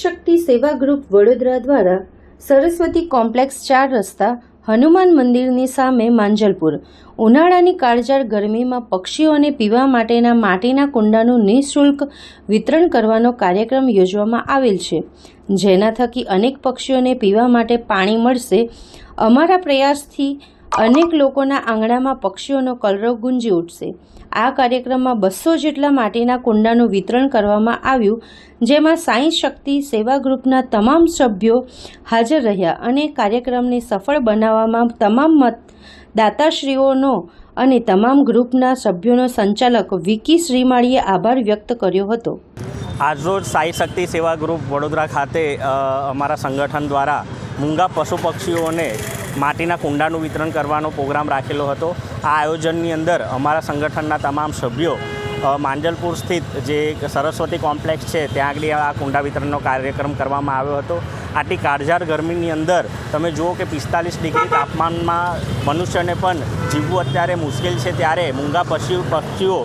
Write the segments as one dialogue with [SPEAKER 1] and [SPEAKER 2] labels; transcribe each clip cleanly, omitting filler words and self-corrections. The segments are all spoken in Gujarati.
[SPEAKER 1] શક્તિ સેવા ગ્રુપ વડોદરા દ્વારા સરસ્વતી કોમ્પ્લેક્સ 4 રસ્તા હનુમાન મંદિરની સામે માંજલપુર ઉનાળાની કાળઝાળ ગરમીમાં પક્ષીઓને પીવા માટેના માટીના કુંડાનું નિઃશુલ્ક વિતરણ કરવાનો કાર્યક્રમ યોજવામાં આવેલ છે, જેના થકી અનેક પક્ષીઓને પીવા માટે પાણી મળશે। અમારા પ્રયાસથી અનેક લોકોના આંગણામાં પક્ષીઓનો કલરવ ગુંજી ઉઠશે। આ કાર્યક્રમમાં 200 જેટલા માટીના કુંડાનું વિતરણ કરવામાં આવ્યું, જેમાં સાઈ શક્તિ સેવા ગ્રુપના તમામ સભ્યો હાજર રહ્યા અને કાર્યક્રમને સફળ બનાવવામાં તમામ મતદાતાશ્રીઓનો અને તમામ ગ્રુપના સભ્યોનો સંચાલક વિકી શ્રીમાળીએ આભાર વ્યક્ત કર્યો હતો।
[SPEAKER 2] આજરોજ સાઈ શક્તિ સેવા ગ્રુપ વડોદરા ખાતે અમારા સંગઠન દ્વારા મૂંગા પશુ પક્ષીઓને માટીના કુંડાનું વિતરણ કરવાનો પ્રોગ્રામ રાખેલો હતો। આ આયોજનની અંદર અમારા સંગઠનના તમામ સભ્યો માંજલપુર સ્થિત જે સરસ્વતી કોમ્પ્લેક્સ છે ત્યાં આગળ આ કુંડા વિતરણનો કાર્યક્રમ કરવામાં આવ્યો હતો। આટલી કાળઝાળ ગરમીની અંદર તમે જુઓ કે 45 ડિગ્રી તાપમાનમાં મનુષ્યને પણ જીવવું અત્યારે મુશ્કેલ છે, ત્યારે મૂંગા પક્ષીઓ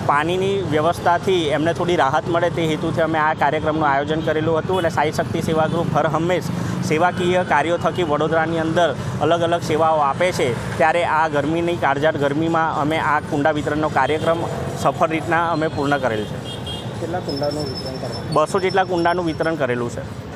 [SPEAKER 2] પાણીની વ્યવસ્થાથી એમને થોડી રાહત મળે તે હેતુથી અમે આ કાર્યક્રમનું આયોજન કરેલું હતું। અને સાઈ શક્તિ સેવા ગ્રુપ હર હંમેશ સેવાકીય કાર્યો થકી વડોદરાની અંદર અલગ અલગ સેવાઓ આપે છે, ત્યારે આ ગરમીની કાળઝાળ ગરમીમાં અમે આ કુંડા વિતરણનો કાર્યક્રમ સફળ રીતના અમે પૂર્ણ કરેલ છે।
[SPEAKER 3] કેટલા કુંડાનું વિતરણ કરવાનું?
[SPEAKER 2] 200 જેટલા કુંડાનું વિતરણ કરેલું છે।